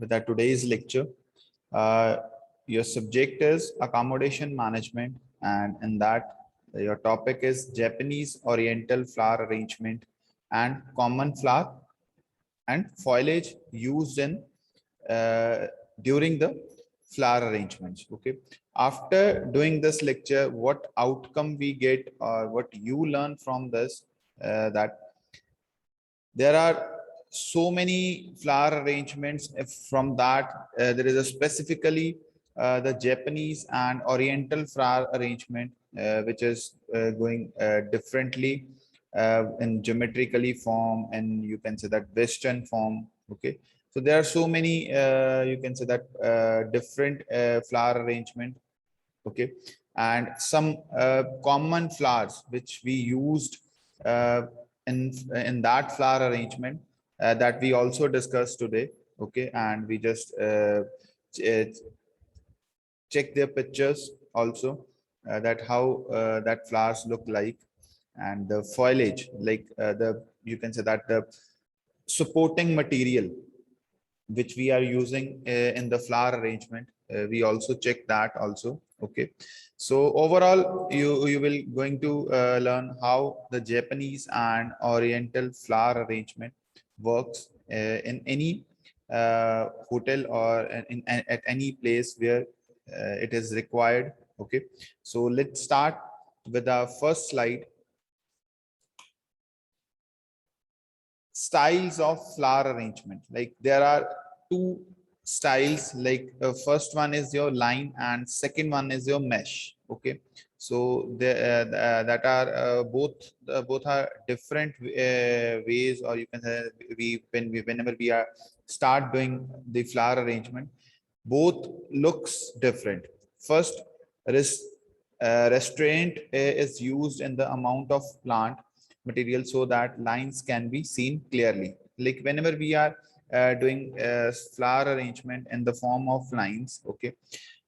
with our today's lecture. Uh, your subject is accommodation management, and in that, your topic is Japanese Oriental flower arrangement and common flower and foliage used in uh, during the flower arrangements. Okay. After doing this lecture, what outcome we get or what you learn from this, that there are so many flower arrangements. If from that, there is a specifically the Japanese and Oriental flower arrangement, which is going differently in geometrically form, and you can say that Western form. Okay, so there are so many, you can say that different flower arrangement. Okay, and some common flowers which we used uh, in that flower arrangement, that we also discussed today. Okay, and we just ch- check their pictures also, that how that flowers look like, and the foliage, like the, you can say that the supporting material which we are using in the flower arrangement. We also check that also. Okay, so overall, you will going to learn how the Japanese and Oriental flower arrangement works in any hotel or at any place where it is required. Okay, so let's start with our first slide. Styles of flower arrangement. Like there are two styles, like first one is your line and second one is your mesh. Okay, so that are both are different ways, or you can say whenever we are start doing the flower arrangement, both looks different. First, res, restraint is used in the amount of plant material so that lines can be seen clearly. Like whenever we are doing flower arrangement in the form of lines. Okay,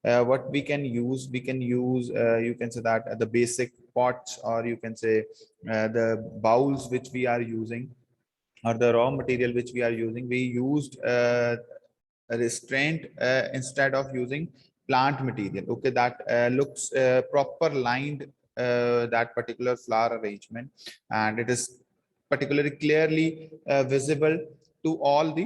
what we can use, you can say that the basic pots, or you can say the bowls which we are using, or the raw material which we are using, we used a restraint instead of using plant material. Okay, that looks proper lined, that particular flower arrangement, and it is particularly clearly visible to all the,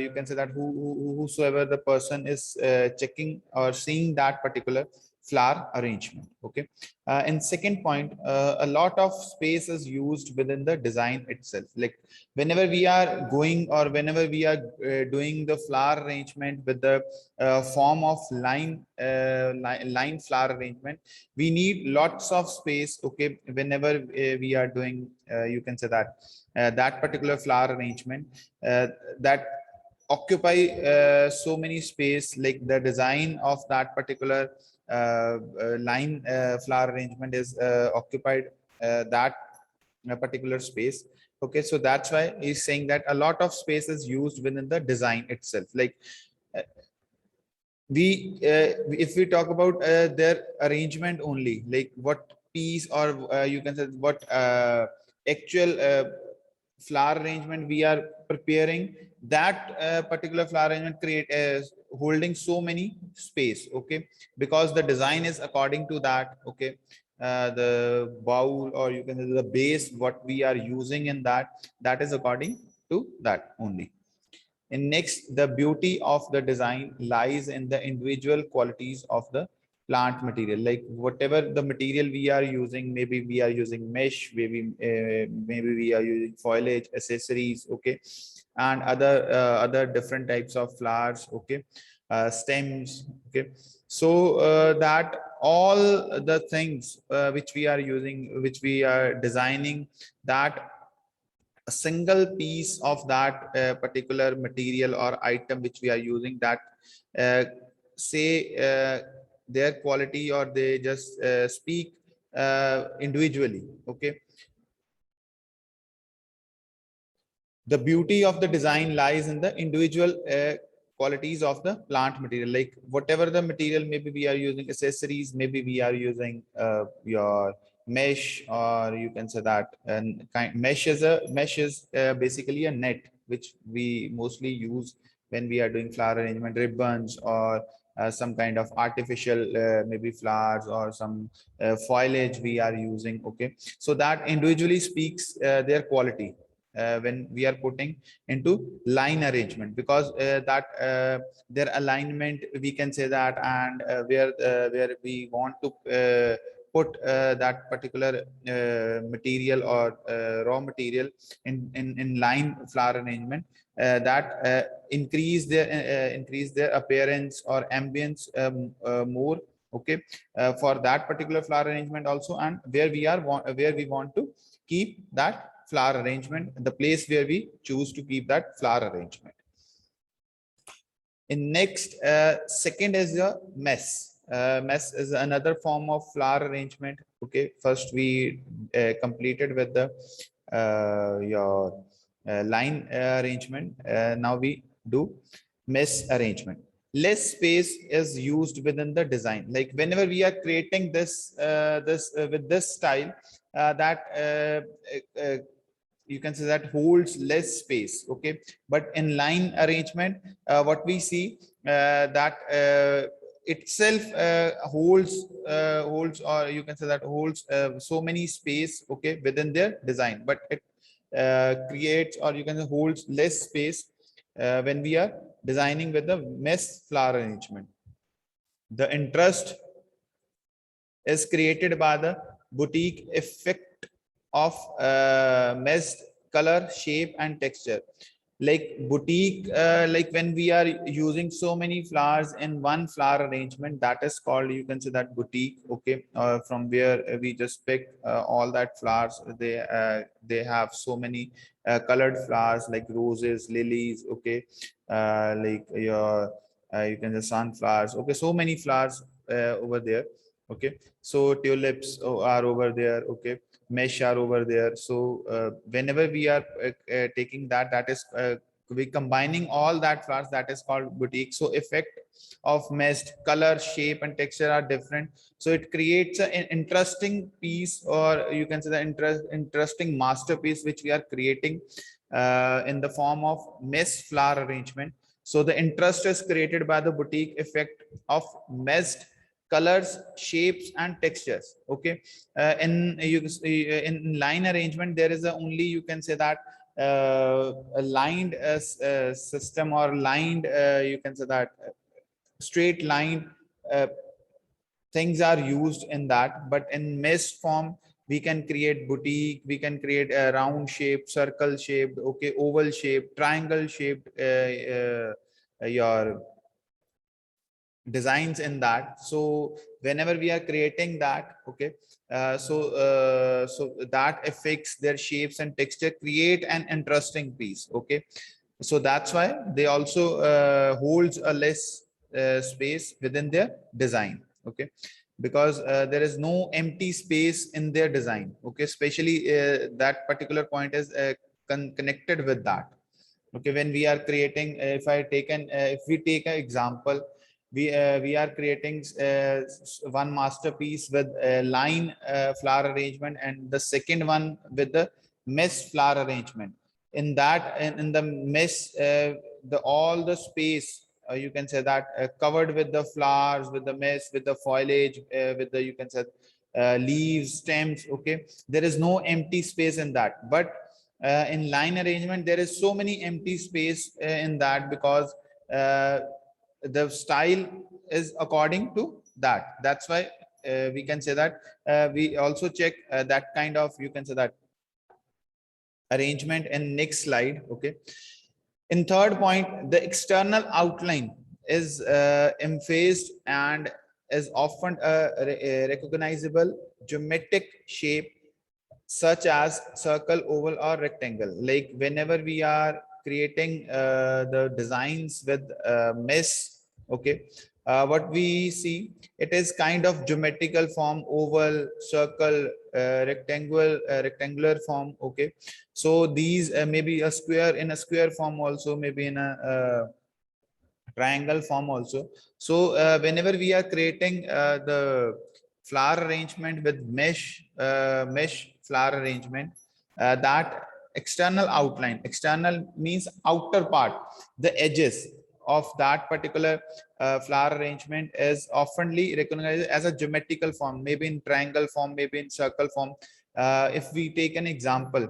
you can say that whosoever the person is checking or seeing that particular flower arrangement. Okay, and second point, a lot of space is used within the design itself. Like whenever we are going, or whenever we are doing the flower arrangement with the form of line flower arrangement, we need lots of space. Okay, whenever we are doing, you can say that that particular flower arrangement, that occupy so many space. Like the design of that particular line flower arrangement is occupied that particular space. Okay, so that's why he's saying that a lot of space is used within the design itself. Like uh, we if we talk about their arrangement only, like what piece, or you can say what actual flower arrangement we are preparing, that particular flower arrangement create holding so many space. Okay, because the design is according to that. Okay, the bowl, or you can say the base what we are using in that, that is according to that only. And next, the beauty of the design lies in the individual qualities of the plant material. Like whatever the material we are using, maybe we are using mesh, maybe we are using foliage, accessories. Okay, and other different types of flowers. Okay, stems. Okay, so that all the things which we are using, which we are designing, that a single piece of that particular material or item which we are using, that uh, say their quality, or they just speak individually. Okay, the beauty of the design lies in the individual qualities of the plant material. Like whatever the material, maybe we are using accessories, maybe we are using your mesh, or you can say that, and mesh is basically a net which we mostly use when we are doing flower arrangement, ribbons or some kind of artificial maybe flowers or some foliage we are using. Okay, so that individually speaks their quality when we are putting into line arrangement, because that their alignment, we can say that, and where we want to put that particular material or raw material in line flower arrangement, that increase their appearance or ambience more. Okay, for that particular flower arrangement also, and where we want to keep that flower arrangement, the place where we choose to keep that flower arrangement. In next, second is the mess. Mess is another form of flower arrangement. Okay, first we completed with the your line arrangement. Now we do mesh arrangement. Less space is used within the design. Like whenever we are creating this with this style, that you can say that holds less space. Okay, but in line arrangement, what we see that itself holds, or you can say that holds so many space, okay, within their design, but it creates, or you can say holds less space when we are designing with the mesh flower arrangement. The interest is created by the boutique effect of meshed color, shape, and texture. Like boutique, like when we are using so many flowers in one flower arrangement, that is called, you can say that, boutique. Okay, from where we just pick all that flowers. They have so many colored flowers like roses, lilies. Okay, like your you can say sunflowers. Okay, so many flowers over there. Okay, so tulips are over there. Okay, mesh are over there. So whenever we are taking that, that is we combining all that flowers, that is called boutique. So effect of meshed color, shape, and texture are different, so it creates an interesting piece, or you can say the interesting masterpiece which we are creating in the form of mesh flower arrangement. So the interest is created by the boutique effect of meshed colors, shapes, and textures. Okay, in line arrangement, there is a only, you can say that, a lined system, or lined, you can say that, straight line uh, things are used in that. But in mesh form, we can create boutique, we can create a round shape, circle shaped, okay, oval shape, triangle shaped your designs in that. So whenever we are creating that, okay, so that affects their shapes and texture, create an interesting piece. Okay, so that's why they also holds a less space within their design. Okay, because there is no empty space in their design. Okay, especially that particular point is connected with that. Okay, when we are creating, if we take an example, we are creating one masterpiece with a line flower arrangement, and the second one with the mesh flower arrangement. In that, in the mesh, the all the space, you can say that, covered with the flowers, with the mesh, with the foliage, with the, you can say, leaves, stems. Okay, there is no empty space in that. But in line arrangement, there is so many empty space in that, because uh, the style is according to that. That's why we can say that we also check that kind of, you can say that, arrangement in next slide. Okay, in third point, the external outline is emphasized and is often a recognizable geometric shape, such as circle, oval, or rectangle. Like whenever we are creating the designs with mesh, okay, what we see, it is kind of geometrical form, oval, circle, rectangular form. Okay, so these maybe a square, in a square form also, maybe in a triangle form also. So whenever we are creating the flower arrangement with mesh flower arrangement, that external outline. External means outer part, the edges of that particular flower arrangement is oftenly recognized as a geometrical form, maybe in triangle form, maybe in circle form. If we take an example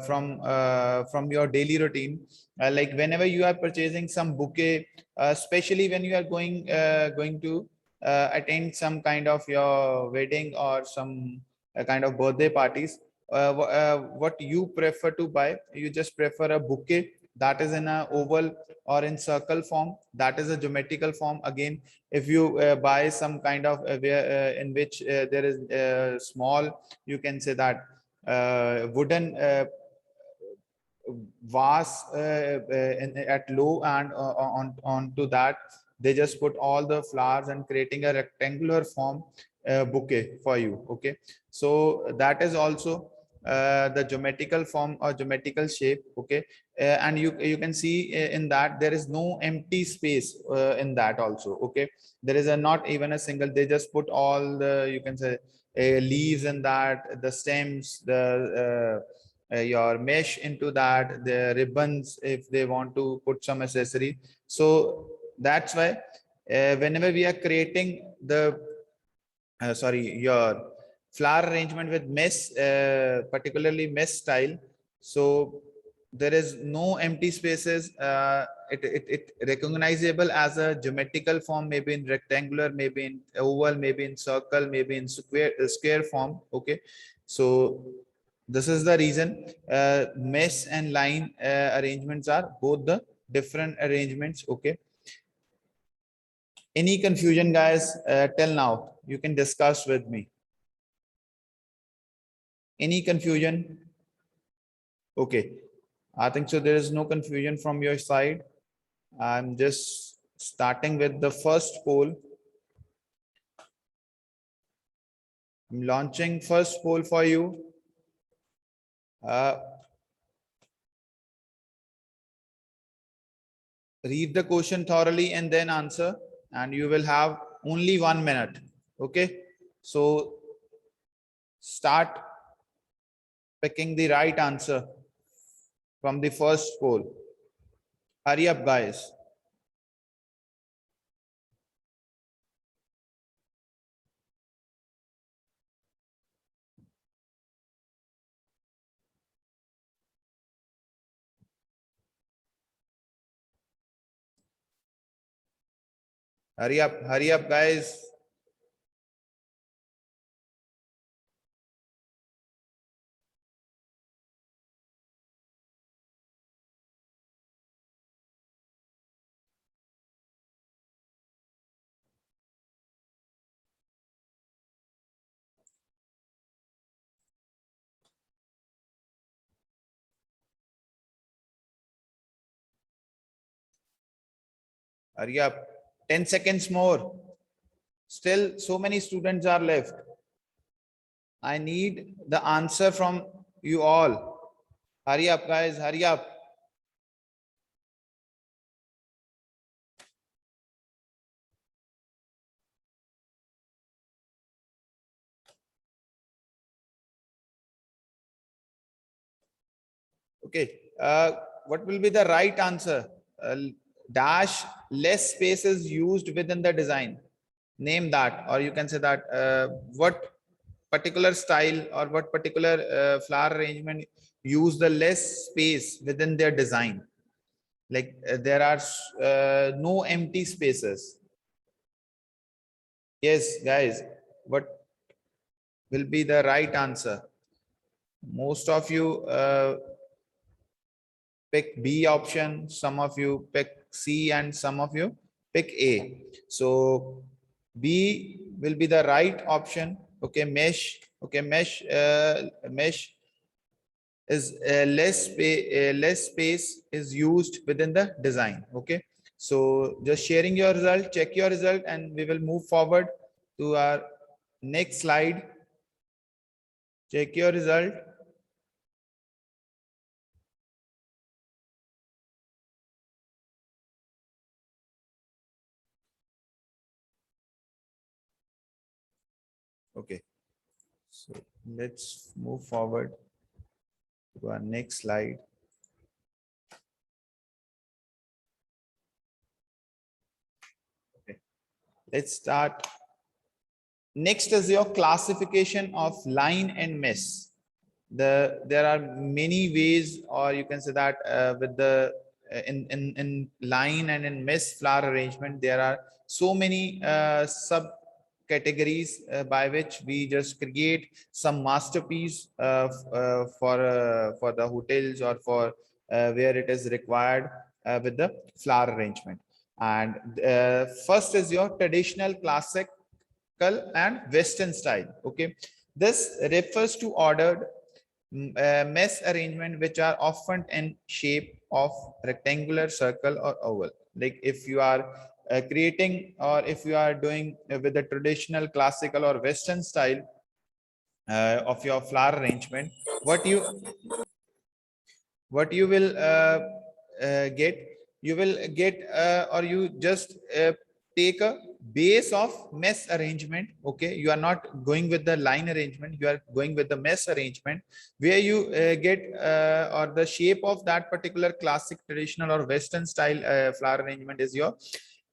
from your daily routine, like whenever you are purchasing some bouquet, especially when you are going to attend some kind of your wedding or some kind of birthday parties, what you prefer to buy, you just prefer a bouquet that is in a oval or in circle form, that is a geometrical form. Again, if you buy some kind of in which there is small, you can say that wooden vase at low, and onto that they just put all the flowers and creating a rectangular form bouquet for you. Okay, so that is also the geometrical form or geometrical shape. Okay, and you can see in that there is no empty space in that also. Okay, there is a not even a single, they just put all the, you can say, leaves in that, the stems, the your mesh into that, the ribbons if they want to put some accessory. So that's why whenever we are creating the sorry, your flower arrangement with mesh, particularly mesh style, so there is no empty spaces. It recognizable as a geometrical form, maybe in rectangular, maybe in oval, maybe in circle, maybe in square form. Okay, so this is the reason mesh and line arrangements are both the different arrangements. Okay, any confusion, guys, till now? You can discuss with me. Any confusion? Okay, I think so. There is no confusion from your side. I'm just starting with the first poll. I'm launching first poll for you. Read the question thoroughly and then answer, and you will have only 1 minute. Okay, so start picking the right answer from the first poll. Hurry up, guys. Hurry up, guys. Hurry up. 10 seconds more. Still, so many students are left. I need the answer from you all. Hurry up, guys. Hurry up. Okay. What will be the right answer? Dash less space is used within the design. Name that, or you can say that what particular style or what particular flower arrangement use the less space within their design. Like there are no empty spaces. Yes, guys. What will be the right answer? Most of you pick B option, some of you pick C, and some of you pick A. So B will be the right option. Okay, mesh. Okay, mesh is less space is used within the design. Okay, so just sharing your result, check your result, and we will move forward to our next slide. Check your result. Okay, so let's move forward. to our next slide. Okay, let's start. Next is your classification of line and mesh. There are many ways, or you can say that with the in line and in mesh flower arrangement, there are so many sub categories by which we just create some masterpiece for the hotels or for where it is required with the flower arrangement. And first is your traditional classic and Western style. Okay, this refers to ordered mesh arrangement which are often in shape of rectangular, circle, or oval. Like if you are creating, or if you are doing with the traditional classical or Western style of your flower arrangement, what you will get, or you just take a base of mesh arrangement. Okay, you are not going with the line arrangement, you are going with the mesh arrangement, where you get or the shape of that particular classic, traditional, or Western style flower arrangement is your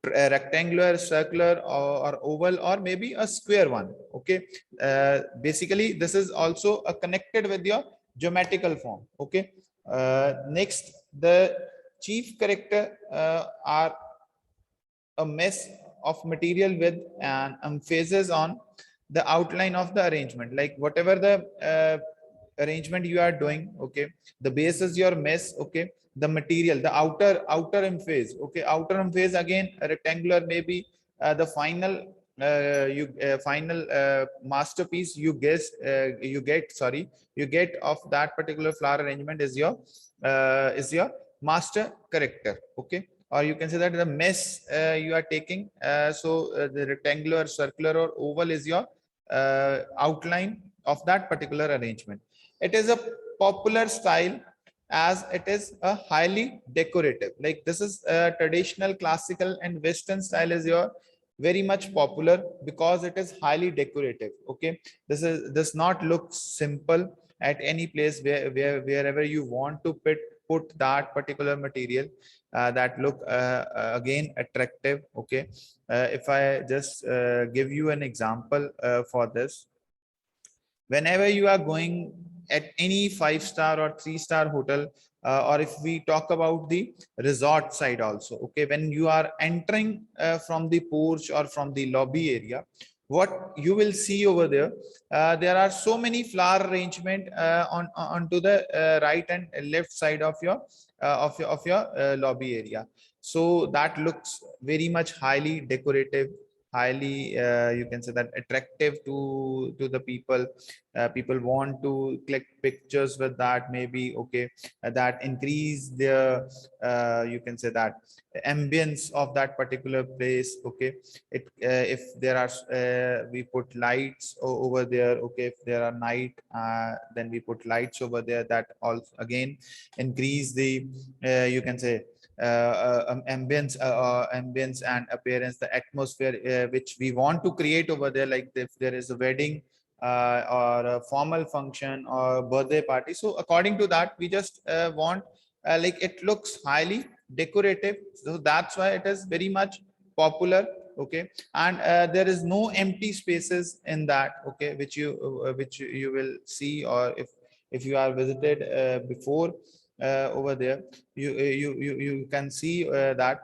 rectangular, circular, or oval, or maybe a square one. Okay, basically this is also connected with your geometrical form. Okay, next, the chief character are a mess of material with an emphasis on the outline of the arrangement. Like whatever the arrangement you are doing, okay, the base is your mess. Okay, the material, the outer emphase. Okay, outer emphase again rectangular, maybe the final final masterpiece you get, sorry, you get of that particular flower arrangement is your master character. Okay, or you can say that the mesh you are taking, the rectangular, circular, or oval is your outline of that particular arrangement. It is a popular style as it is a highly decorative. Like this is traditional, classical, and Western style is your very much popular because it is highly decorative. Okay, this does not look simple at any place, wherever you want to put that particular material that look again attractive. Okay, if I just give you an example for this, whenever you are going at any 5-star or 3-star hotel, or if we talk about the resort side also. Okay, when you are entering from the porch or from the lobby area, what you will see over there, there are so many flower arrangement onto the right and left side of your lobby area. So that looks very much highly decorative, highly you can say that attractive to the people. People want to click pictures with that, maybe. Okay, that increase their you can say that ambience of that particular place. Okay, if there are we put lights over there. Okay, if there are night, then we put lights over there, that also again increase the you can say ambience and appearance, the atmosphere which we want to create over there. Like if there is a wedding or a formal function or birthday party, so according to that we just want like it looks highly decorative, so that's why it is very much popular. Okay, and there is no empty spaces in that. Okay, which you will see, or if you are visited before over there, you can see that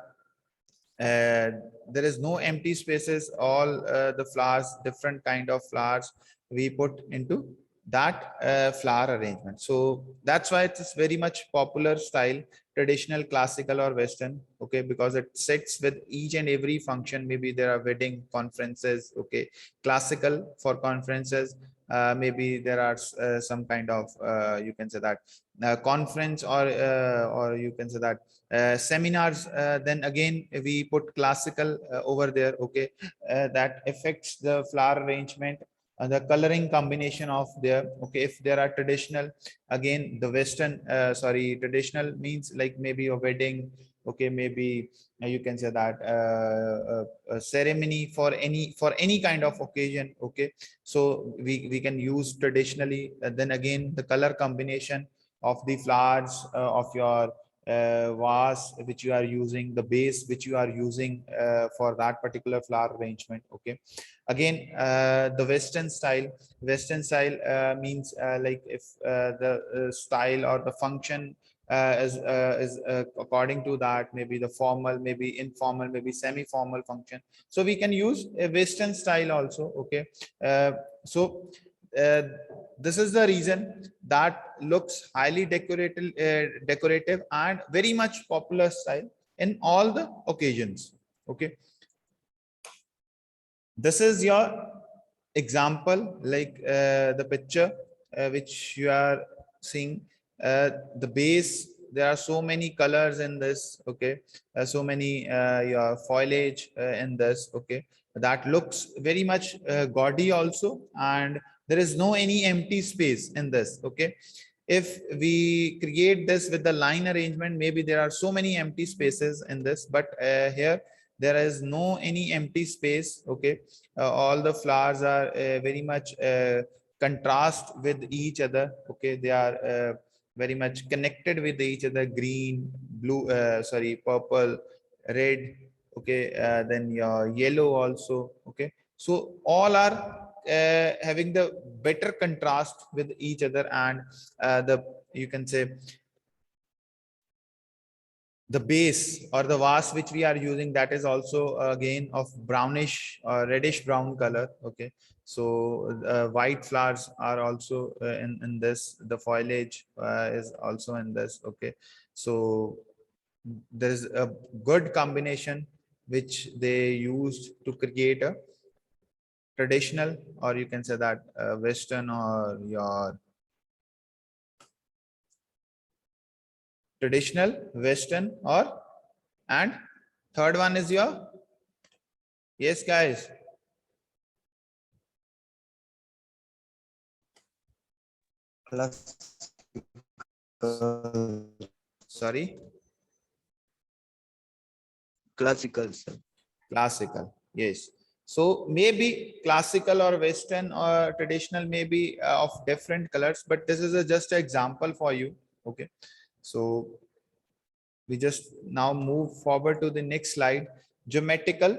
there is no empty spaces. All the flowers, different kind of flowers we put into that flower arrangement. So that's why it's very much popular style, traditional, classical, or Western. Okay, because it sits with each and every function. Maybe there are wedding, conferences. Okay, classical for conferences. Maybe there are some kind of you can say that conference, or you can say that seminars, then again we put classical over there. Okay, that affects the flower arrangement and the coloring combination of there. Okay, if there are traditional, again the Western, sorry, traditional means like maybe a wedding. Okay, maybe you can say that a ceremony for any kind of occasion. Okay, so we can use traditionally. Then again the color combination of the flowers of your vase which you are using, the base which you are using for that particular flower arrangement. Okay, again, the western style means like if the style or the function is according to that, maybe the formal, maybe informal, maybe semi-formal function, so we can use a western style also. Okay, uh, so uh, this is the reason that looks highly decorative and very much popular style in all the occasions. Okay, this is your example, like the picture which you are seeing, the base, there are so many colors in this. Okay, so many your foliage in this. Okay, that looks very much gaudy also, and there is no any empty space in this. Okay, if we create this with the line arrangement, maybe there are so many empty spaces in this, but here there is no any empty space. Okay, all the flowers are very much contrast with each other. Okay, they are very much connected with each other, green, blue, sorry, purple, red. Okay, then your yellow also. Okay, so all are having the better contrast with each other, and the, you can say, the base or the vase which we are using, that is also again of brownish or reddish brown color. Okay, so white flowers are also in this, the foliage is also in this. Okay, so there is a good combination which they used to create a traditional, or you can say that western, or your traditional western, or, and third one is your, yes guys, Classical. sorry, Classical, sir. classical, yes. So maybe classical or western or traditional may be of different colors, but this is a just an example for you. Okay, so we just now move forward to the next slide, geometrical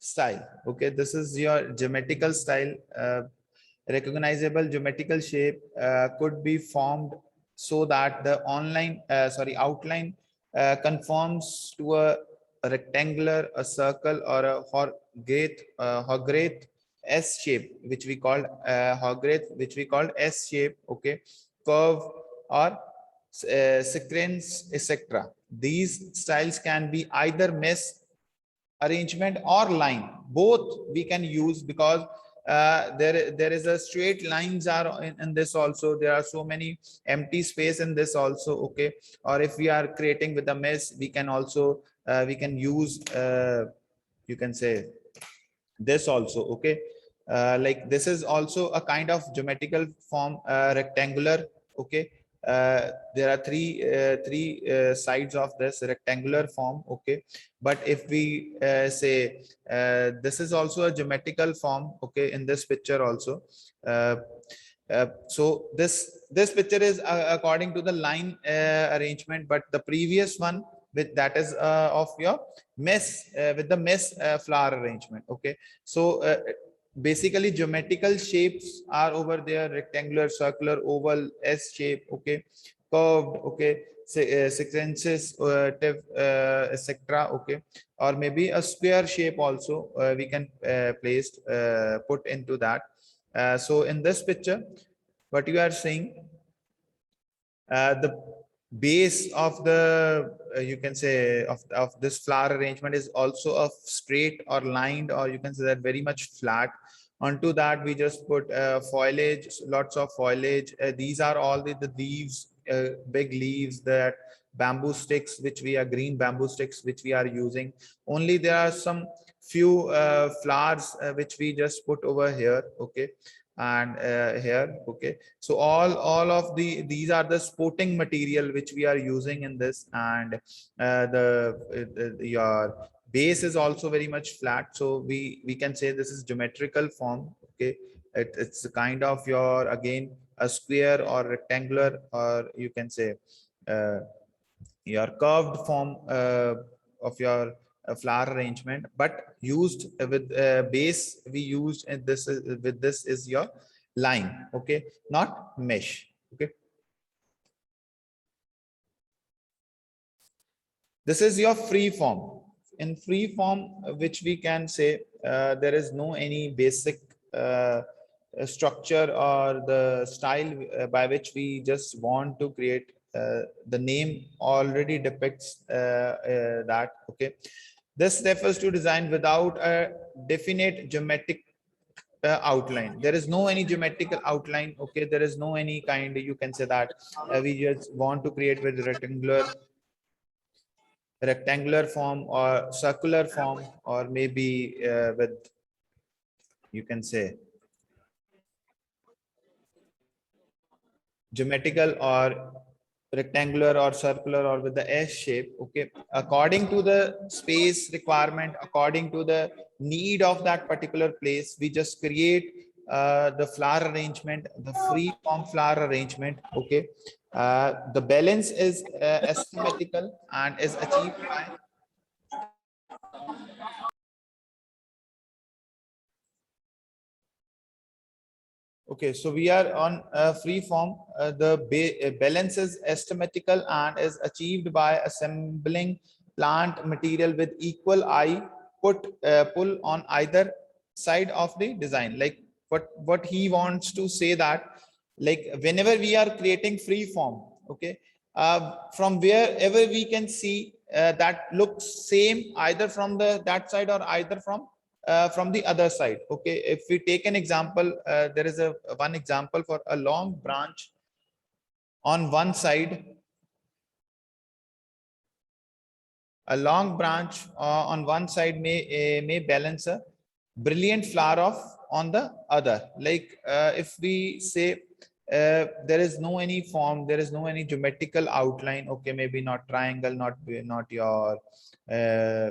style. Okay, this is your geometrical style. Recognizable geometrical shape could be formed so that the outline conforms to a rectangular, a circle, or a Hogarth S shape, which we called S shape. Okay, curve, or sequence, etc. These styles can be either mesh arrangement or line, both we can use, because there is a straight lines are in this also, there are so many empty space in this also. Okay, or if we are creating with a mesh, we can also we can use you can say this also. Okay, like this is also a kind of geometrical form, rectangular. Okay, there are three sides of this rectangular form. Okay, but if we say this is also a geometrical form. Okay, in this picture also, uh, so this picture is according to the line arrangement, but the previous one with that is of your mesh, with the mesh flower arrangement. Okay, so basically geometrical shapes are over there: rectangular, circular, oval, S shape. Okay, curved. Okay, sequences, etc. Okay, or maybe a square shape also we can put into that. So in this picture, what you are saying, the base of the you can say of this flower arrangement is also a straight or lined, or you can say that very much flat. Onto that we just put foliage, lots of foliage. These are all the leaves, big leaves, that bamboo sticks which we are green bamboo sticks which we are using. Only there are some few flowers which we just put over here. Okay, and here. Okay, so all of these are the sporting material which we are using in this, and your base is also very much flat, so we can say this is geometrical form. Okay, it's a kind of your, again, a square or rectangular, or you can say uh, your curved form of your flower arrangement, but used with base we used, and this is with this is your line, okay, not mesh. Okay, this is your free form. In free form, which we can say there is no any basic structure or the style by which we just want to create. The name already depicts that. Okay, this refers to design without a definite geometric outline. There is no any geometrical outline. Okay, there is no any kind, you can say that we just want to create with rectangular form or circular form, or maybe with, you can say, geometrical or rectangular or circular or with the S shape. Okay, according to the space requirement, according to the need of that particular place, we just create the flower arrangement, the free form flower arrangement. Okay, the balance is asymmetrical and is achieved by. Okay, so we are on free form. The balance is asymmetrical and is achieved by assembling plant material with equal eye pull on either side of the design. Like what he wants to say that, like whenever we are creating free form, okay, from wherever we can see that looks same either from the that side or either from the other side. Okay, if we take an example, there is a one example for a long branch on one side, a long branch on one side may balance a brilliant flower of on the other. Like if we say there is no any form, there is no any geometrical outline. Okay, maybe not triangle, not your uh,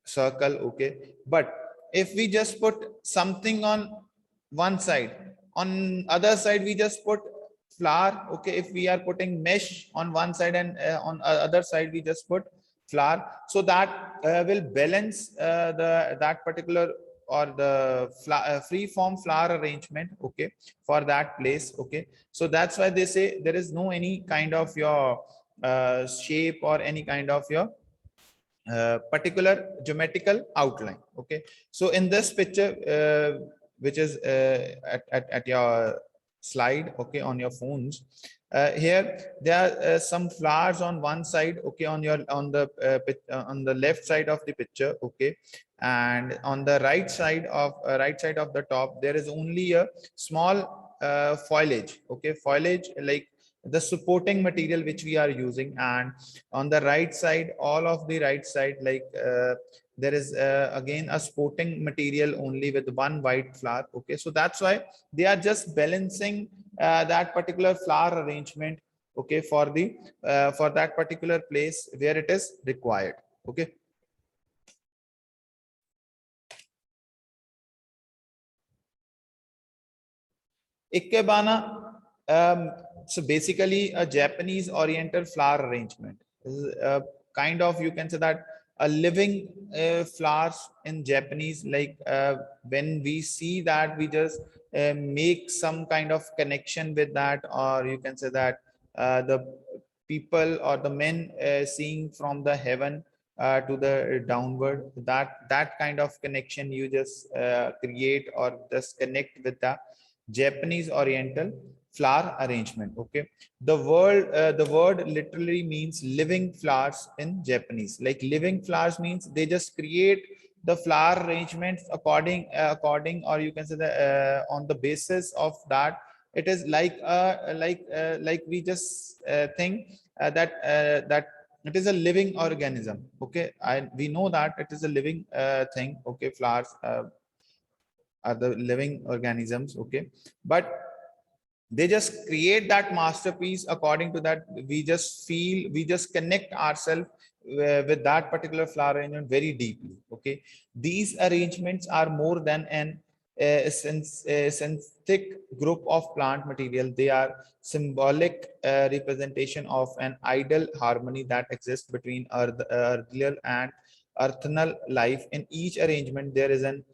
circle. Okay, but if we just put something on one side, on other side we just put flower. Okay, if we are putting mesh on one side and on other side we just put flower, so that will balance the that particular or the free form flower arrangement. Okay, for that place. Okay, so that's why they say there is no any kind of your shape or any kind of your particular geometrical outline. Okay, so in this picture which is at your slide, okay, on your phones, here there are some flowers on one side. Okay, on your on the left side of the picture. Okay, and on the right side of the top there is only a small foliage. Okay, foliage, like the supporting material which we are using. And on the right side, all of the right side, like there is again a sporting material only with one white flower. Okay, so that's why they are just balancing that particular flower arrangement. Okay, for that particular place where it is required. Okay, Ikebana, so basically a Japanese Oriental flower arrangement. This is a kind of, you can say that, a living flowers in Japanese. Like when we see that, we just make some kind of connection with that, or you can say that the people or the men seeing from the heaven to the downward, that kind of connection you just create or just connect with the Japanese Oriental flower arrangement. Okay, the word literally means living flowers in Japanese. Like living flowers means they just create the flower arrangements according, or you can say that on the basis of that. It is like we just think that it is a living organism. Okay, we know that it is a living thing. Okay, flowers are the living organisms. Okay, but they just create that masterpiece. According to that, we just feel, we just connect ourselves with that particular flower arrangement very deeply. Okay, these arrangements are more than an a synthetic group of plant material. They are symbolic representation of an ideal harmony that exists between earthly and earthnal life. In each arrangement, there is an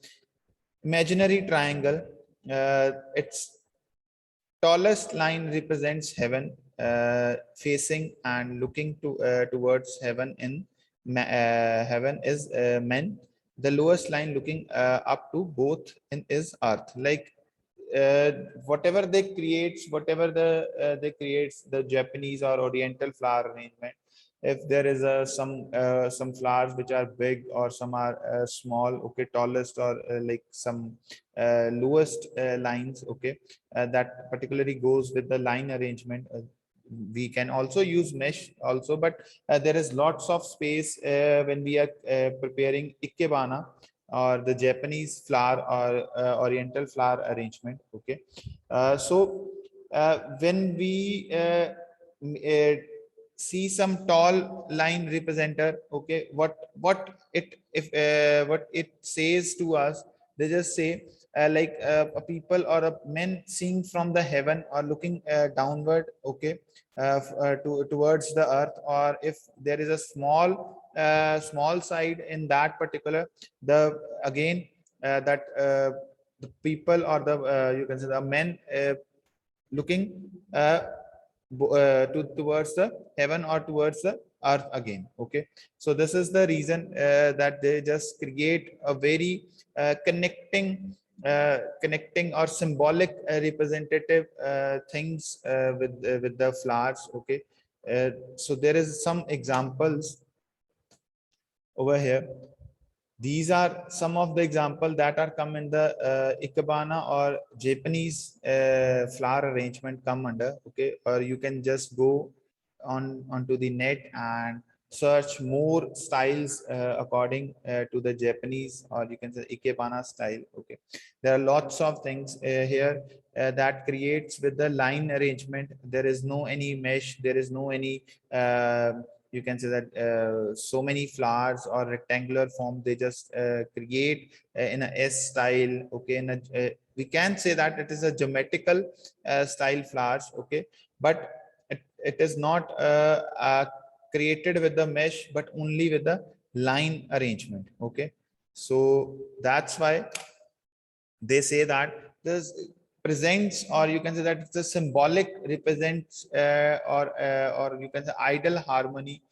imaginary triangle. Its tallest line represents heaven, facing and looking towards heaven. Heaven is men. The lowest line looking up to both in is earth. Like uh, whatever they creates the Japanese or Oriental flower arrangement. If there is some flowers which are big or some are small, okay, tallest or like some lowest lines, okay, that particularly goes with the line arrangement. We can also use mesh also, but there is lots of space when we are preparing ikebana or the Japanese flower or Oriental flower arrangement. Okay, when we see some tall line representer, okay, what it says to us, they just say a people or a men seeing from the heaven or looking downward, okay, towards the earth, or if there is a small side in that particular, the again that the people or the you can say the men looking towards the heaven or towards the earth again. Okay, so this is the reason that they just create a very connecting or symbolic representative things with the flowers. Okay, so there is some examples over here. These are some of the examples that are come in the Ikebana or Japanese flower arrangement come under. Okay, or you can just go onto the net and search more styles according to the Japanese, or you can say Ikebana style. Okay, there are lots of things here that creates with the line arrangement. There is no any mesh, there is no any you can say that so many flowers or rectangular form they just create in a S style. Okay, we can say that it is a geometrical style flowers. Okay, but it is not created with the mesh, but only with the line arrangement. Okay, so that's why they say that this presents, or you can say that it's a symbolic represents or you can say ideal harmony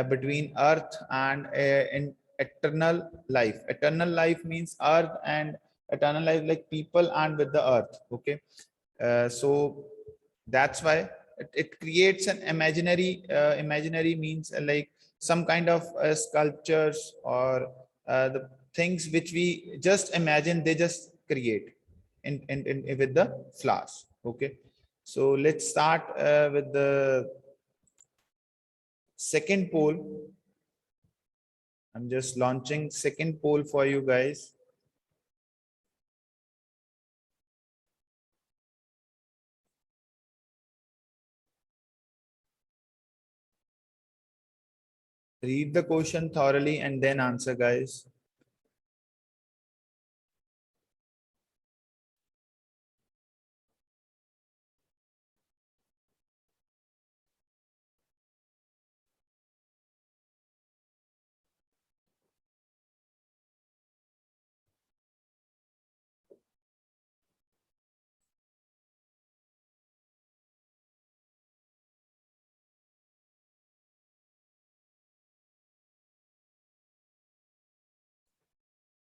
between earth and in eternal life. Eternal life means earth and eternal life, like people and with the earth. Okay, so that's why it creates an imaginary means like some kind of sculptures or the things which we just imagine, they just create with the flowers. Okay, so let's start with the second poll. I'm just launching second poll for you guys. Read the question thoroughly and then answer, guys.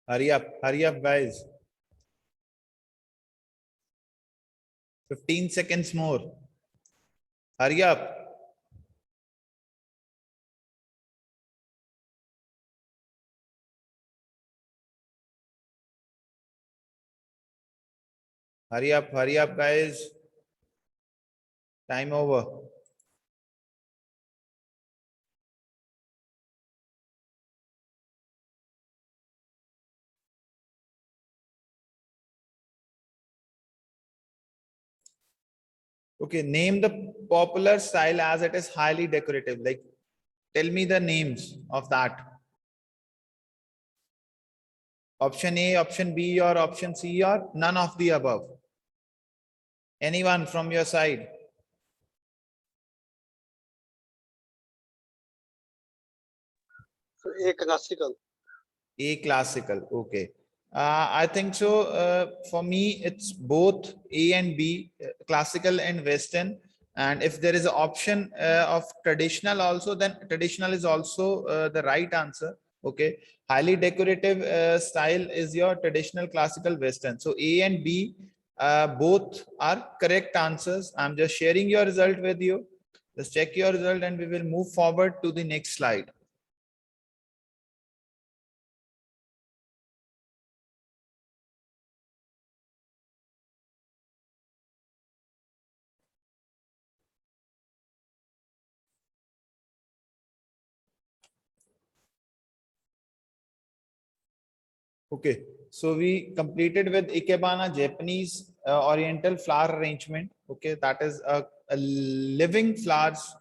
Hurry up, guys. 15 seconds more. Hurry up. Hurry up, guys. Time over. Okay, name the popular style as it is highly decorative. Like, tell me the names of that. Option A, option B, or option C, or none of the above? Anyone from your side? So A classical. A classical. Okay. I think so. For me, it's both A and B, classical and Western. And if there is an option of traditional also, then traditional is also the right answer. Okay. Highly decorative style is your traditional, classical, Western. So A and B, both are correct answers. I'm just sharing your result with you. Just check your result and we will move forward to the next slide. Okay, so we completed with Ikebana Japanese Oriental flower arrangement. Okay, that is a living flowers,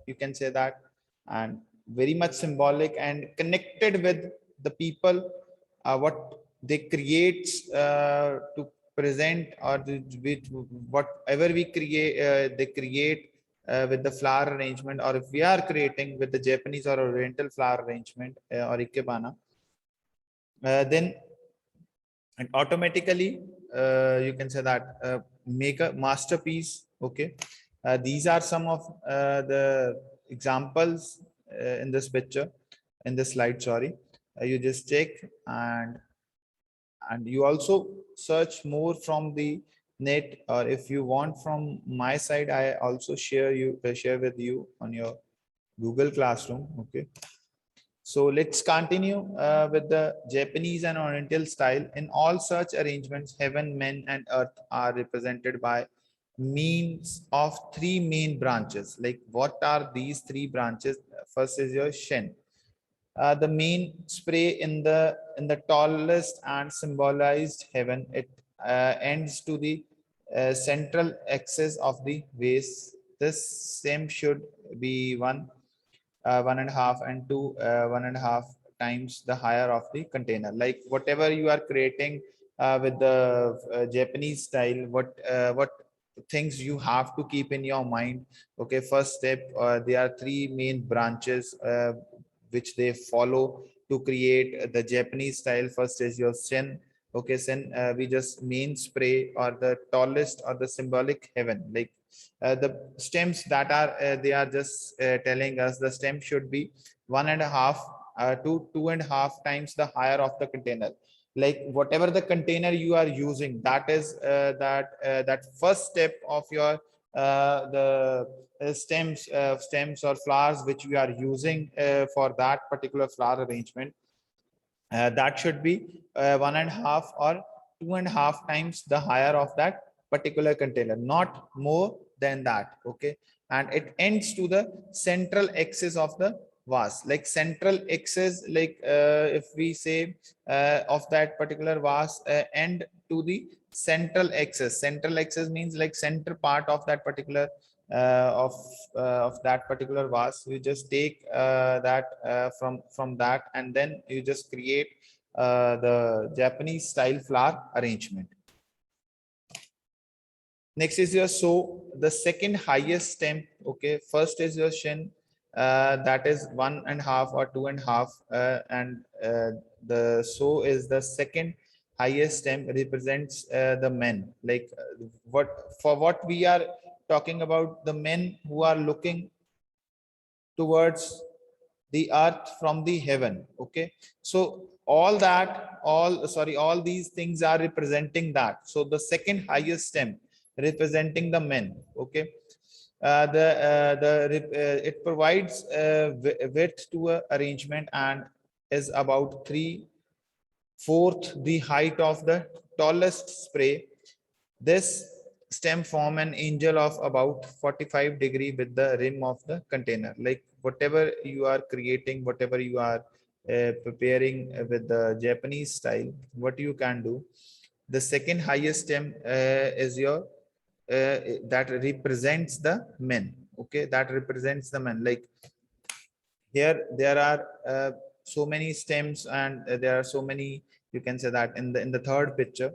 you can say that, and very much symbolic and connected with the people, what they create to present, or with whatever we create, they create with the flower arrangement, or if we are creating with the Japanese or Oriental flower arrangement or Ikebana, then and automatically you can say that make a masterpiece. Okay, these are some of the examples in this picture, in this slide, sorry. You just check, and you also search more from the net, or if you want from my side, I also share with you on your Google Classroom. Okay, so let's continue with the Japanese and Oriental style. In all such arrangements, heaven, men, and earth are represented by means of three main branches. Like, what are these three branches? First is your Shen. The main spray in the tallest and symbolized heaven. It ends to the central axis of the vase. This same should be 1.5 and 2 1.5 times the higher of the container. Like whatever you are creating with the Japanese style, what things you have to keep in your mind. Okay, first step, there are three main branches which they follow to create the Japanese style. First is your sen. Okay, sen, we just main spray, or the tallest, or the symbolic heaven. Like the stems that are they are just telling us the stem should be 1.5 to 2.5 times the higher of the container. Like whatever the container you are using, that is that first step of your the stems or flowers which we are using for that particular flower arrangement, that should be 1.5 or 2.5 times the higher of that particular container, not more than that. Okay, and it ends to the central axis of the vase. Like central axis, like if we say of that particular vase, end to the central axis. Central axis means like center part of that particular of that particular vase. You just take that from that, and then you just create the Japanese style flower arrangement. Next is your so, the second highest stem. Okay, first is your shin, that is 1.5 or 2.5, and the so is the second highest stem, represents the men. Like what, for what we are talking about, the men who are looking towards the earth from the heaven. Okay, so all that, all these things are representing that. So the second highest stem representing the men. Okay, it provides width to a arrangement, and is about 3/4 the height of the tallest spray. This stem form an angel of about 45 degree with the rim of the container. Like whatever you are creating, whatever you are preparing with the Japanese style, what you can do, the second highest stem is your that represents the men. Okay, that represents the men. Like here there are so many stems, and there are so many, you can say that in the third picture.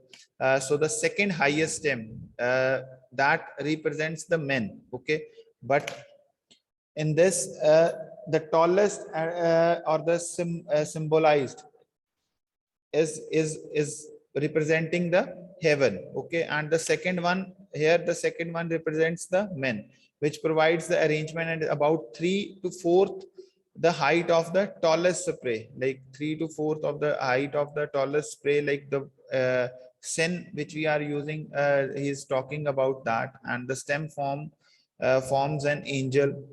So the second highest stem, that represents the men. Okay, but in this, the tallest or the symbolized is representing the heaven. Okay, and the second one here, the second one represents the men, which provides the arrangement at about 3 to 4th the height of the tallest spray, like 3 to 4th of the height of the tallest spray, like the sin which we are using. He is talking about that, and the stem forms an angel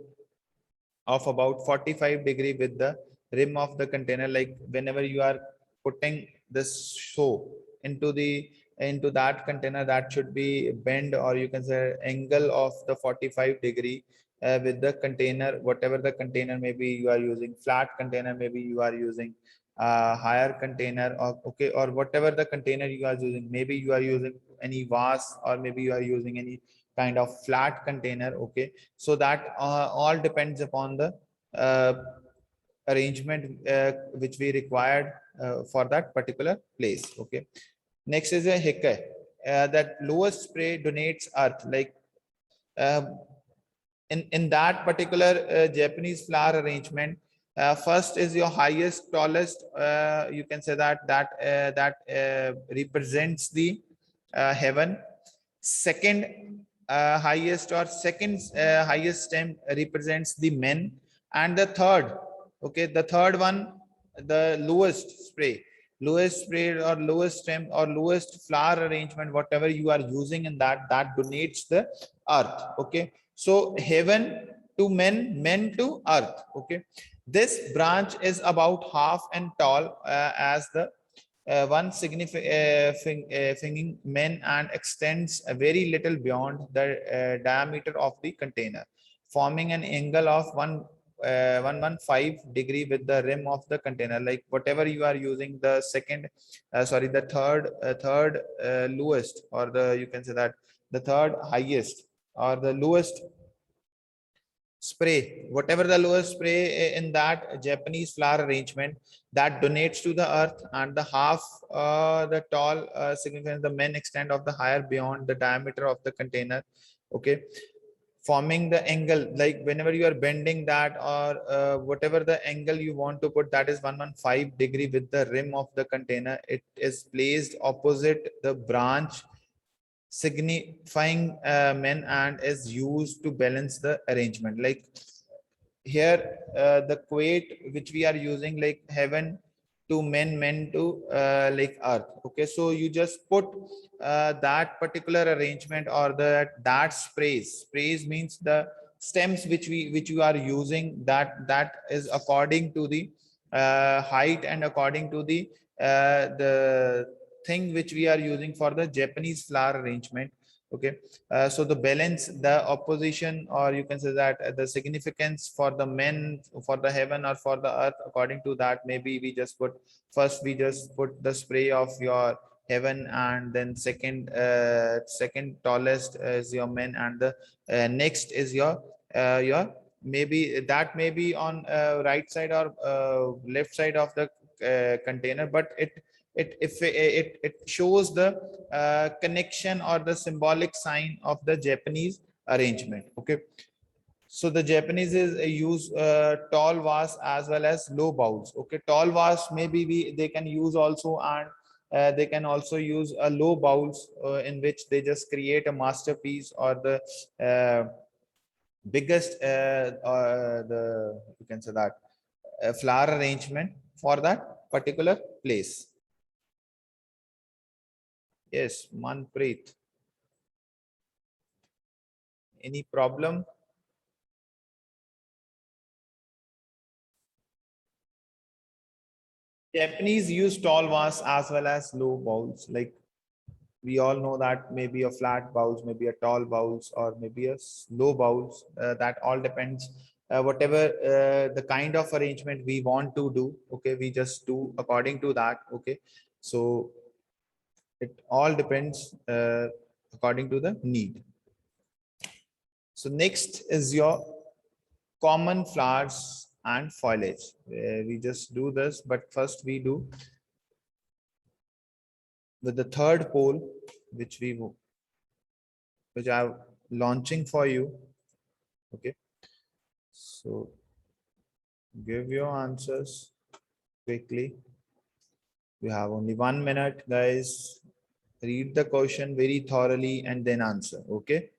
of about 45 degree with the rim of the container. Like whenever you are putting this show into that container, that should be bend, or you can say angle of the 45 degree with the container, whatever the container, maybe you are using flat container, maybe you are using higher container, or okay, or whatever the container you are using, maybe you are using any vase, or maybe you are using any kind of flat container. Okay, so that all depends upon the uh, arrangement which we required for that particular place. Okay, next is a hickey. That lowest spray donates earth, like uh, in that particular Japanese flower arrangement, first is your highest tallest, you can say that represents the heaven. Second highest, or second highest stem represents the men, and the third, okay, the third one, the lowest spray or lowest stem or lowest flower arrangement, whatever you are using in that donates the earth. Okay, so heaven to men, men to earth. Okay, this branch is about half and tall as the one finging men, and extends a very little beyond the diameter of the container, forming an angle of 115 degree with the rim of the container. Like whatever you are using, the second, sorry, the third lowest, or the, you can say that the third highest or the lowest spray, whatever the lowest spray in that Japanese flower arrangement, that donates to the earth, and the half the tall significance the main extent of the higher beyond the diameter of the container. Okay, forming the angle, like whenever you are bending that, or whatever the angle you want to put, that is 115 degree with the rim of the container. It is placed opposite the branch signifying men, and is used to balance the arrangement. Like here, the quote which we are using, like heaven to men, men to like earth. Okay, so you just put that particular arrangement, or that sprays means the stems which you are using, that is according to the height, and according to the thing which we are using for the Japanese flower arrangement. Okay, so the balance, the opposition, or you can say that the significance for the men, for the heaven, or for the earth, according to that, maybe we just put, first we just put the spray of your heaven, and then second tallest is your men, and the next is your, maybe that may be on right side or left side of the container, but it shows the connection or the symbolic sign of the Japanese arrangement. Okay, so the Japanese is use tall vase as well as low bowls. Okay, tall vase maybe they can use also, and they can also use a low bowls in which they just create a masterpiece, or the biggest the, you can say that flower arrangement for that particular place. Yes, Manpreet. Any problem? Japanese use tall vase as well as low bowls. Like we all know that maybe a flat bowls, maybe a tall bowls, or maybe a low bowls. That all depends. Whatever the kind of arrangement we want to do, okay, we just do according to that. Okay, so it all depends according to the need. So next is your common flowers and foliage. We just do this, but first we do with the third poll, which I'm launching for you. Okay, so give your answers quickly. You have only 1 minute, guys. Read the question very thoroughly and then answer. Okay.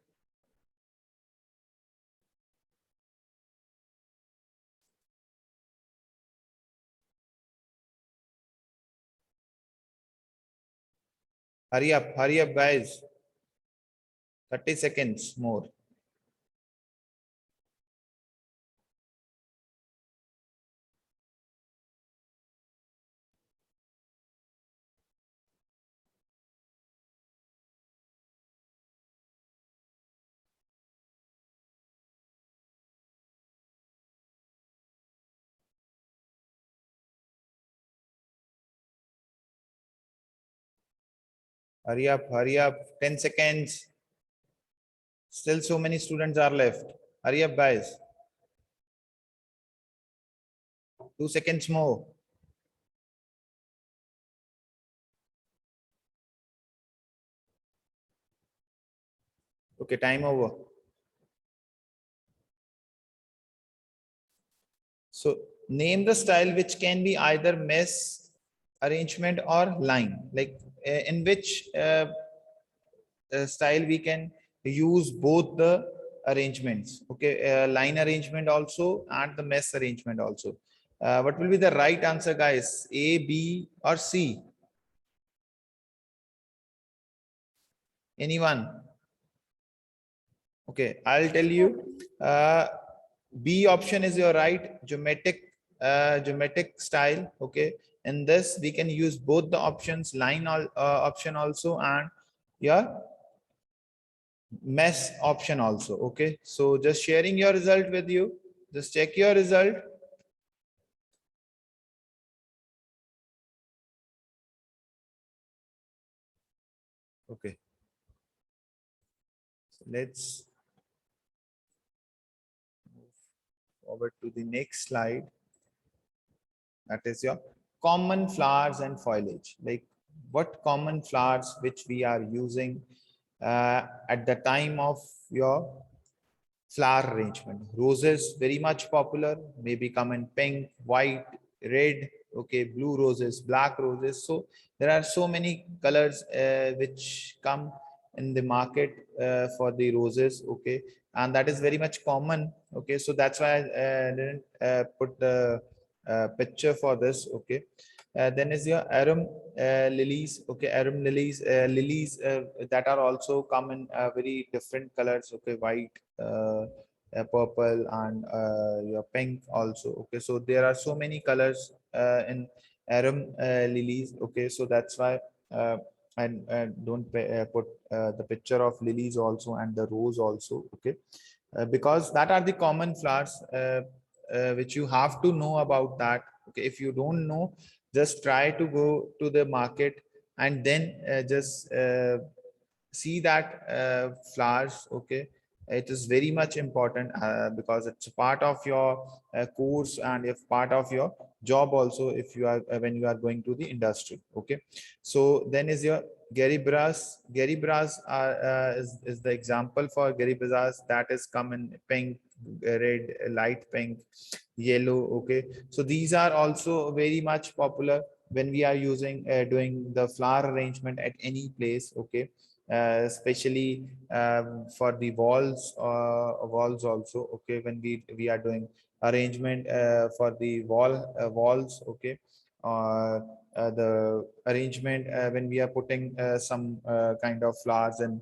Hurry up, guys. 30 seconds more. Hurry up, hurry up. 10 seconds. Still so many students are left. Hurry up, guys. 2 seconds more. Okay, time over. So name the style which can be either mesh arrangement or line. Like in which style we can use both the arrangements. Okay, line arrangement also and the mesh arrangement also. What will be the right answer, guys? A, B, or C? Anyone? Okay, I'll tell you. B option is your right, geometric style. Okay, in this we can use both the options, line option also and your mesh option also. Okay, so just sharing your result with you. Just check your result. Okay, so let's move forward to the next slide. That is your common flowers and foliage. Like what common flowers which we are using at the time of your flower arrangement. Roses very much popular, maybe come in pink, white, red, okay, blue roses, black roses. So there are so many colors which come in the market for the roses, okay, and that is very much common. Okay, so that's why I didn't put the picture for this. Okay, then is your arum lilies. Okay, arum lilies that are also come in very different colors. Okay, white, purple, and your pink also. Okay, so there are so many colors in arum lilies. Okay, so that's why I don't put the picture of lilies also and the rose also. Okay, because that are the common flowers which you have to know about that. Okay, if you don't know, just try to go to the market and then just see that flowers. Okay, it is very much important because it's a part of your course and if part of your job also if you are when you are going to the industry. Okay, so then is your Geribras are is the example for Geribras that is come in pink, red, light pink, yellow. Okay, so these are also very much popular when we are using doing the flower arrangement at any place. Okay, especially for the walls also. Okay, when we are doing arrangement for the walls. Okay, the arrangement when we are putting some kind of flowers in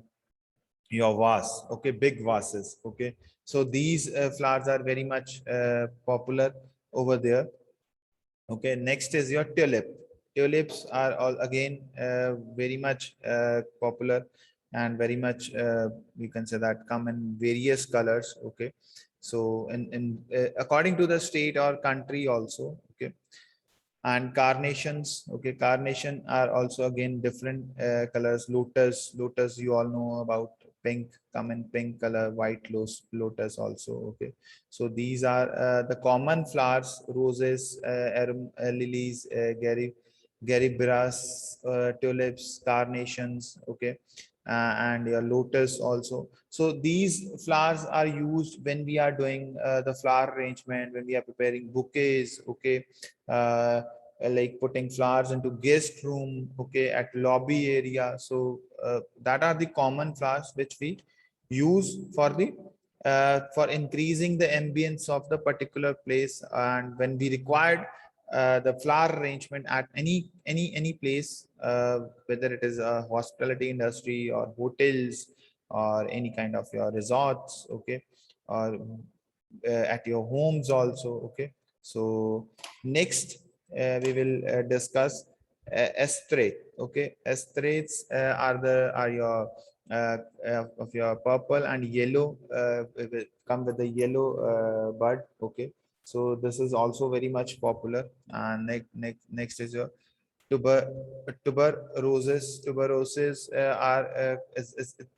your vase. Okay, big vases. Okay, so these flowers are very much popular over there. Okay, next is your tulip. Tulips are all again very much popular and very much we can say that come in various colors. Okay, so in according to the state or country also. Okay, and carnations. Okay, carnation are also again different colors. Lotus you all know about. pink, come in pink color, white lotus also. Okay, so these are the common flowers: roses, lilies, garibras, tulips, carnations. Okay, and your lotus also. So these flowers are used when we are doing the flower arrangement, when we are preparing bouquets. Okay, like putting flowers into guest room, okay, at lobby area. So that are the common flowers which we use for increasing the ambience of the particular place. And when we required the flower arrangement at any place, whether it is a hospitality industry or hotels or any kind of your resorts, okay, or at your homes also. Okay, so next we will discuss estrate. Okay, estrates are your of your purple and yellow, will come with the yellow bud. Okay, so this is also very much popular. And next is your tuber tuberoses are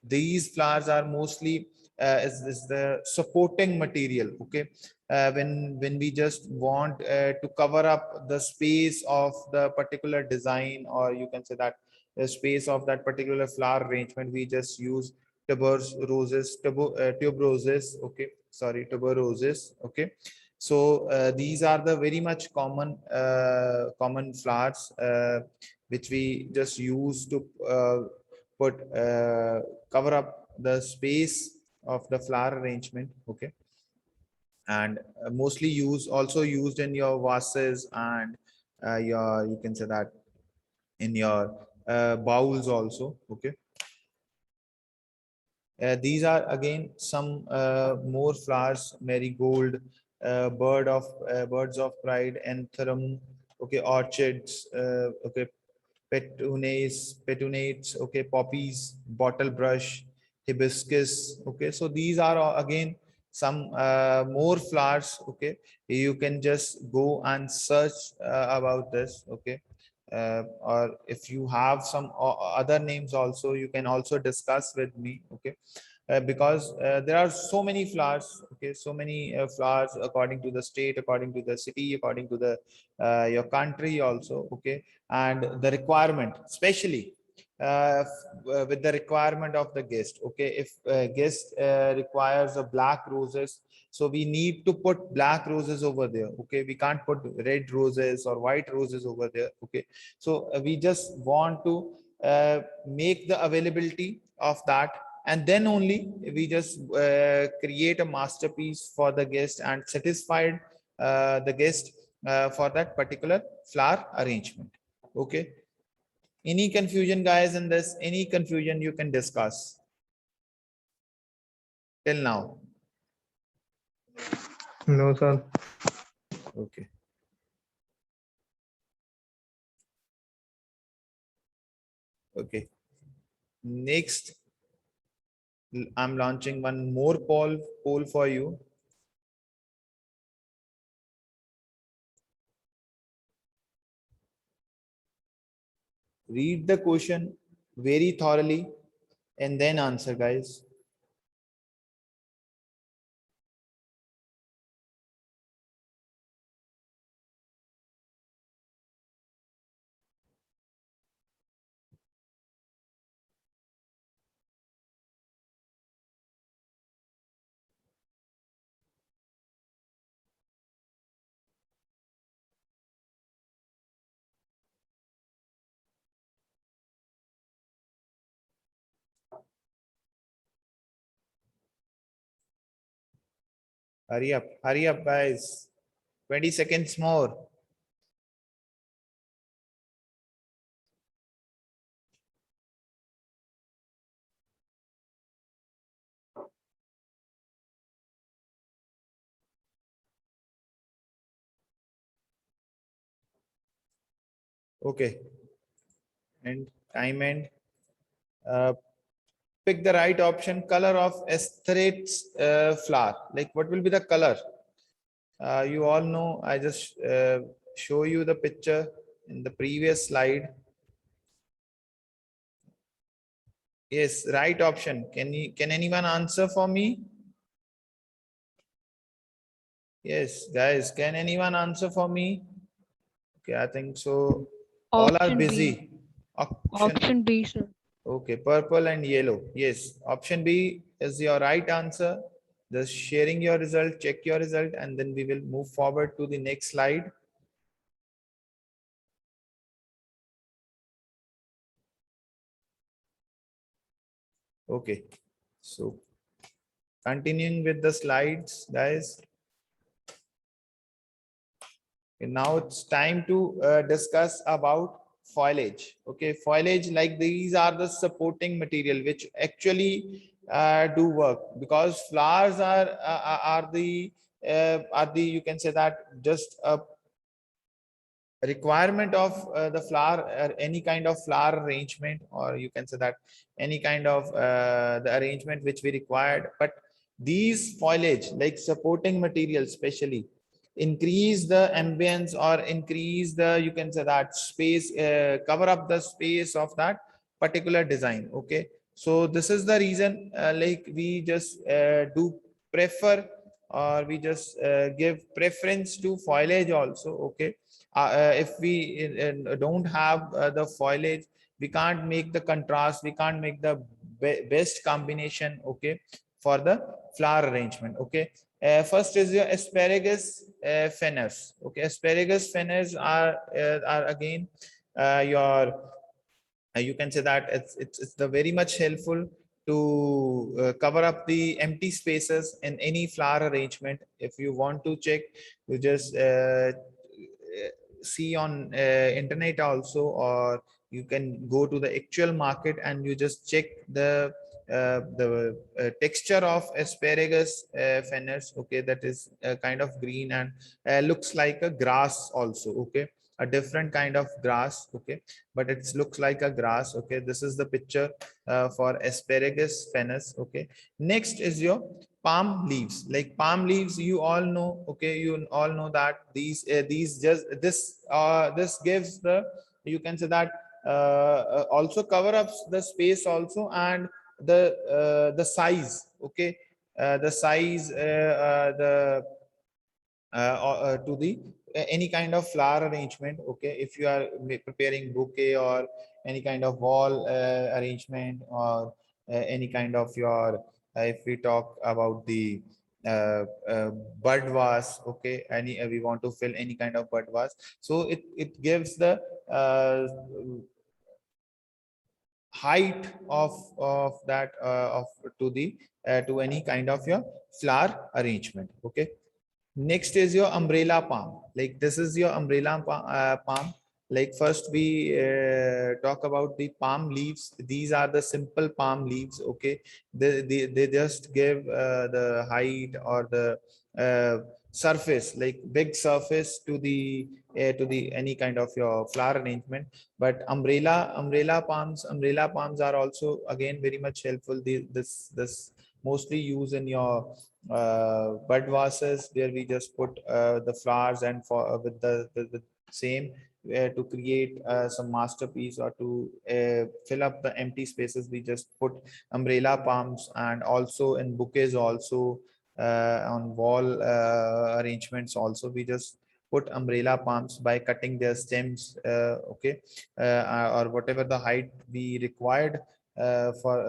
these flowers are mostly is the supporting material. Okay, when we just want to cover up the space of the particular design, or you can say that the space of that particular flower arrangement, we just use tuberoses. Okay, sorry, tuberoses. Okay, so these are the very much common flowers which we just use to put cover up the space of the flower arrangement. Okay, and mostly also used in your vases and your, you can say that, in your bowls also. Okay, these are again some more flowers: marigold, birds of pride, anthurium. Okay, orchids. Okay, petunias. Okay, poppies, bottle brush, hibiscus. Okay, so these are again some more flowers. Okay, you can just go and search about this. Okay, or if you have some other names also, you can also discuss with me. Okay, because there are so many flowers. Okay, so many flowers according to the state, according to the city, according to the your country also. Okay, and the requirement, especially with the requirement of the guest. Okay, if guest requires a black roses, so we need to put black roses over there. Okay, we can't put red roses or white roses over there. Okay, so we just want to make the availability of that, and then only we just create a masterpiece for the guest and satisfied the guest for that particular flower arrangement. Okay, any confusion, guys, in this? Any confusion you can discuss till now? No, sir. Okay, okay. Next, I'm launching one more poll for you. Read the question very thoroughly and then answer, guys. Hurry up, guys. 20 seconds more. Okay, and time end. Uh, Pick the right option. Color of astrates flower. Like, what will be the color? You all know. I just show you the picture in the previous slide. Yes, right option. Can anyone answer for me? Yes, guys, can anyone answer for me? Okay, I think so. All are Option B. busy. Option Option B, sir. okay, purple and yellow. Yes, option B is your right answer. Just sharing your result, check your result, and then we will move forward to the next slide. Okay, so continuing with the slides, guys. Okay, now it's time to discuss about foliage. Okay, foliage, like these are the supporting material which actually do work, because flowers are the, you can say that, just a requirement of the flower, or any kind of flower arrangement, or you can say that any kind of the arrangement which we required. But these foliage, like supporting material especially, increase the ambience or increase the, you can say that, space, cover up the space of that particular design. Okay, so this is the reason, like we just do prefer, or we just give preference to foliage also. Okay, if we don't have the foliage, we can't make the contrast, we can't make the best combination. Okay, for the flower arrangement. Okay, first is your asparagus fenners. Okay, asparagus fenners are again your you can say that it's the very much helpful to cover up the empty spaces in any flower arrangement. If you want to check, you just see on internet also, or you can go to the actual market and you just check the texture of asparagus fenners. Okay, that is kind of green and looks like a grass also. Okay, a different kind of grass. Okay, but it looks like a grass. Okay, this is the picture for asparagus fenners. Okay, next is your palm leaves. Like palm leaves, you all know. Okay, you all know that these just this gives the, you can say that, also cover up the space also, and the size. Okay, the size, to the any kind of flower arrangement. Okay, if you are preparing bouquet, or any kind of wall arrangement, or any kind of your if we talk about the bud vase. Okay, any we want to fill any kind of bud vase, so it gives the height of that of to the to any kind of your flower arrangement. Okay, next is your umbrella palm. Like this is your umbrella palm. Like first we talk about the palm leaves. These are the simple palm leaves. Okay, they just give the height, or the surface, like big surface to the any kind of your flower arrangement. But umbrella palms are also again very much helpful. This mostly use in your bud vases, where we just put the flowers, and for with the same to create some masterpiece, or to fill up the empty spaces, we just put umbrella palms. And also in bouquets also, on wall arrangements also, we just put umbrella palms by cutting their stems. Okay, or whatever the height we required for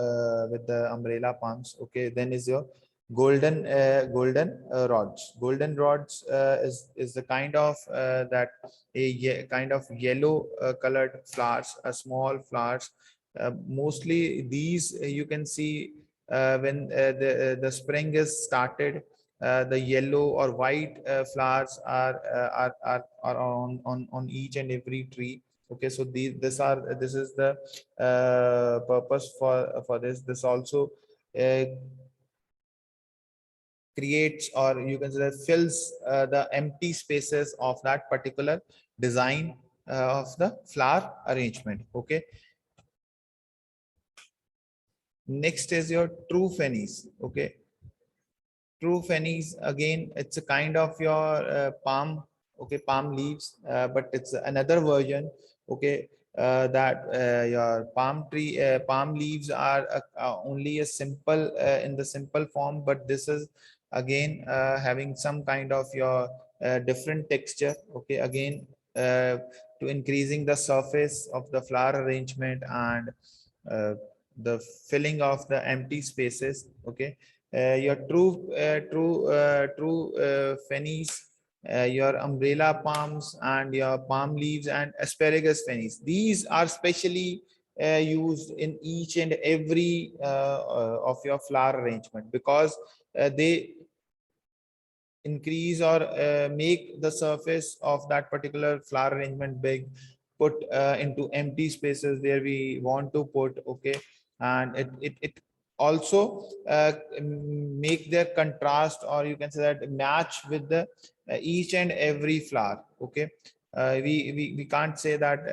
with the umbrella palms. Okay, then is your golden rods. Golden rods is the kind of that kind of yellow colored flowers, small flowers. Mostly these you can see when the spring is started. The yellow or white flowers are on each and every tree. Okay, so this is the purpose for this also uh, creates, or you can say that fills the empty spaces of that particular design of the flower arrangement. Okay, next is your true fannies. Okay, true fannies, again it's a kind of your palm. Okay, palm leaves, but it's another version. Okay, that your palm leaves are only a simple in the simple form, but this is again having some kind of your different texture. Okay, again to increasing the surface of the flower arrangement and uh, the filling of the empty spaces. Okay, your true fannies, your umbrella palms and your palm leaves and asparagus fannies. These are specially used in each and every of your flower arrangement, because they increase or make the surface of that particular flower arrangement big, put into empty spaces where we want to put. Okay, and it also make their contrast, or you can say that match with the each and every flower. Okay, we can't say that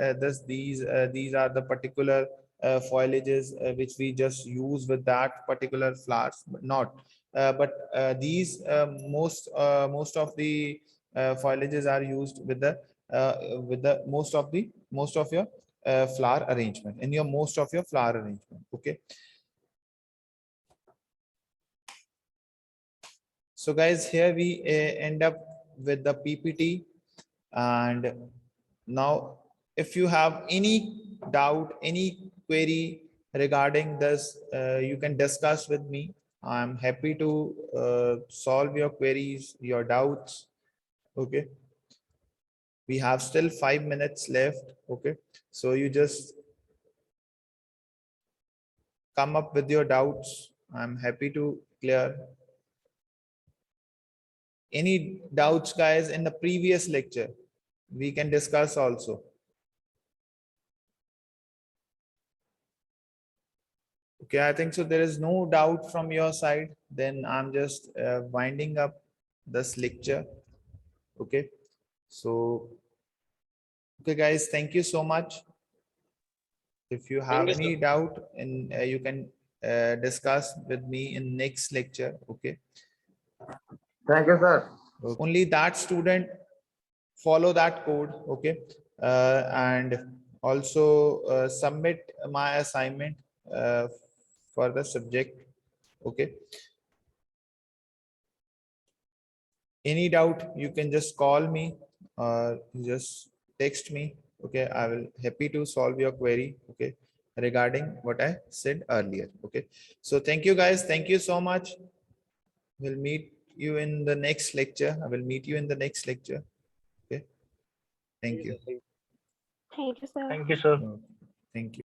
these are the particular foliages which we just use with that particular flowers, but not but these most of the foliages are used with the most of your flower arrangement, in your most of your flower arrangement. Okay, so guys, here we end up with the PPT. And now, if you have any doubt, any query regarding this, you can discuss with me. I'm happy to solve your queries, your doubts. Okay, we have still 5 minutes left. Okay, so you just come up with your doubts. I'm happy to clear any doubts, guys, in the previous lecture. We can discuss also. Okay, I think so. There is no doubt from your side. Then I'm just winding up this lecture. Okay, so okay, guys, thank you so much. If you Thank have you, sir. any doubt, and you can discuss with me in next lecture. Okay. Thank you, sir. Only that student follow that code. Okay, and also submit my assignment uh, for the subject. Okay, any doubt, you can just call me or just text me. Okay, I will happy to solve your query. Okay, regarding what I said earlier. Okay, so thank you, guys, thank you so much. We'll meet you in the next lecture. I will meet you in the next lecture. Okay, thank you. Thank Thank you, sir. you, sir. Okay, thank you.